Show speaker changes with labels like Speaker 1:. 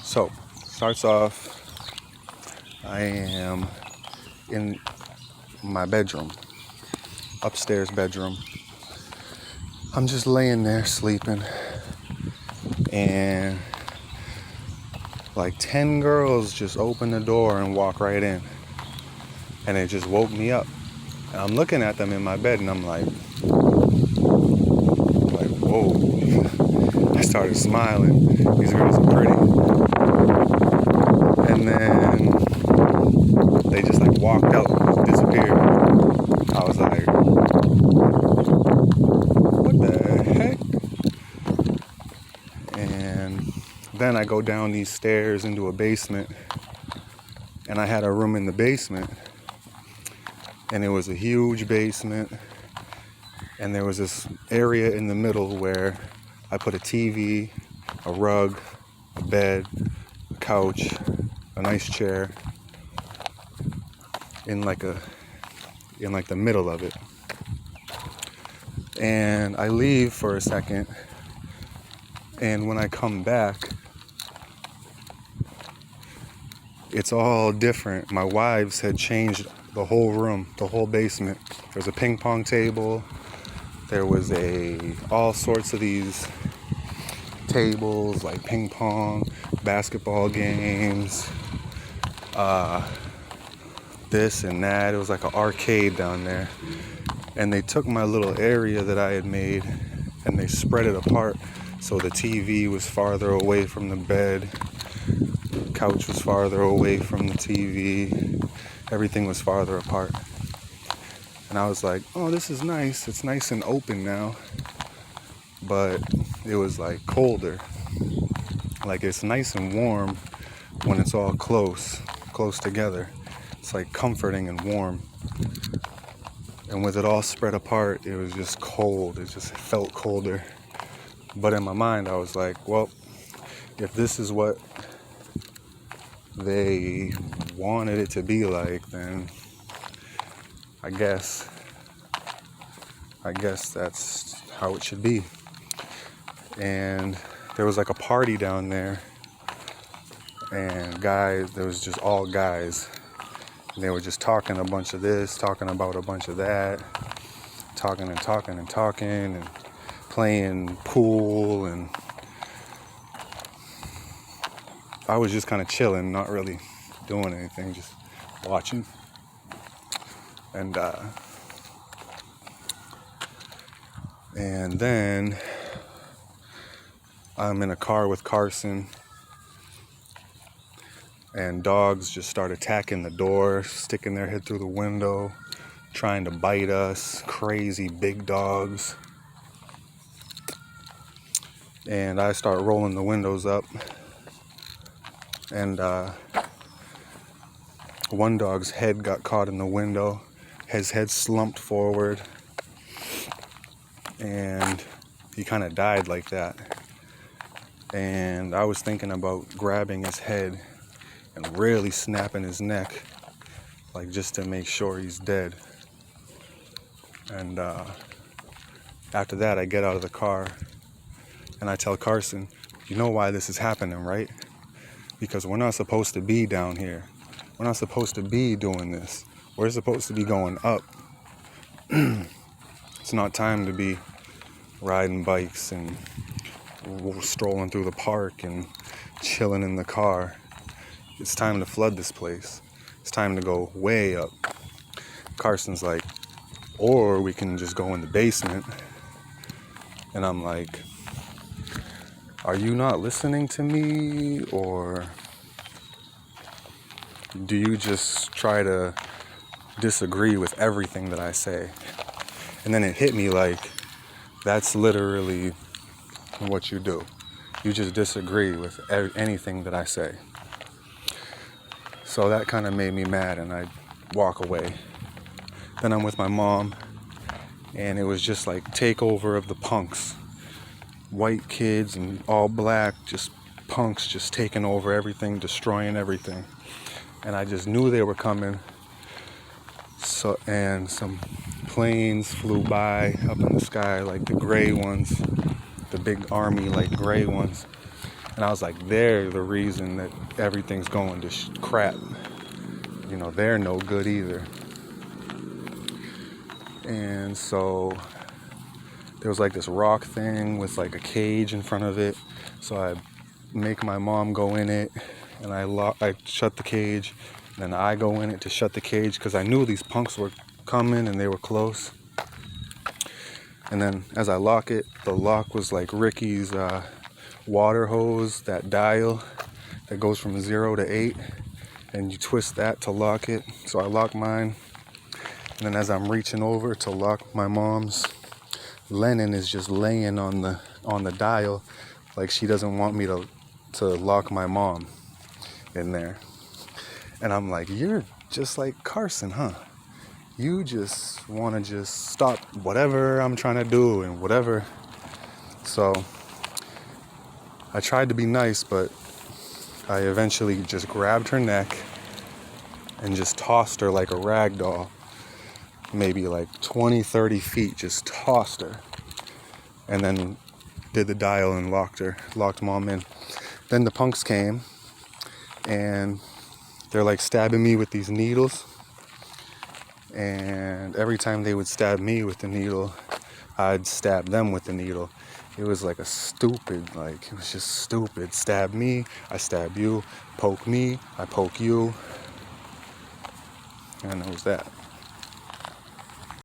Speaker 1: So, starts off, I am in my bedroom, upstairs bedroom. I'm just laying there sleeping, and like 10 girls just open the door and walk right in. And it just woke me up. And I'm looking at them in my bed, and I'm like, whoa. I started smiling. These girls are pretty. And then they just like walked out, disappeared. I was like, what the heck? And then I go down these stairs into a basement, and I had a room in the basement, and it was a huge basement, and there was this area in the middle where I put a TV, a rug, a bed, a couch, a nice chair in like the middle of it. And I leave for a second, and when I come back, it's all different. My wives had changed the whole room, the whole basement. There's a ping pong table. There was all sorts of these tables, like ping pong, basketball games, this and that. It was like an arcade down there. And they took my little area that I had made and they spread it apart. So the TV was farther away from the bed. The couch was farther away from the TV. Everything was farther apart. And I was like, oh, this is nice. It's nice and open now. But it was like colder. Like it's nice and warm when it's all close together. It's like comforting and warm. And with it all spread apart, it was just cold. It just felt colder. But in my mind, I was like, well, if this is what they wanted it to be like, then I guess that's how it should be. And there was like a party down there, and guys, there was just all guys. And they were just talking a bunch of this, talking about a bunch of that, talking and playing pool, and I was just kind of chilling, not really doing anything, just watching. And then I'm in a car with Carson, and dogs just start attacking the door, sticking their head through the window, trying to bite us. Crazy big dogs. And I start rolling the windows up, and one dog's head got caught in the window. His head slumped forward, and he kind of died like that. And I was thinking about grabbing his head and really snapping his neck, like just to make sure he's dead. And after that, I get out of the car and I tell Carson, you know why this is happening, right? Because we're not supposed to be down here. We're not supposed to be doing this. We're supposed to be going up. It's not time to be riding bikes and strolling through the park and chilling in the car. It's time to flood this place. It's time to go way up. Carson's like, or we can just go in the basement. And I'm like, are you not listening to me, or do you just try to disagree with everything that I say? And then it hit me like, that's literally what you do. You just disagree with anything that I say. So that kind of made me mad, and I walk away. Then I'm with my mom, and it was just like takeover of the punks. White kids and all black, just punks just taking over everything, destroying everything. And I just knew they were coming. So, and some planes flew by up in the sky, like the gray ones, the big army like gray ones. And I was like, they're the reason that everything's going to crap. You know, they're no good either. And so there was like this rock thing with like a cage in front of it. So I make my mom go in it, and I shut the cage. And then I go in it to shut the cage because I knew these punks were coming and they were close. And then as I lock it, the lock was like Ricky's water hose, that dial that goes from 0 to 8, and you twist that to lock it. So I lock mine, and then as I'm reaching over to lock my mom's, Lennon is just laying on the dial like she doesn't want me to lock my mom in there. And I'm like, you're just like Carson, huh? You just want to just stop whatever I'm trying to do and whatever. So I tried to be nice, but I eventually just grabbed her neck and just tossed her like a rag doll. Maybe like 20, 30 feet, just tossed her. And then did the dial and locked mom in. Then the punks came, and they're like stabbing me with these needles. And every time they would stab me with the needle, I'd stab them with the needle. It was like it was just stupid. Stab me, I stab you. Poke me, I poke you. And it was that.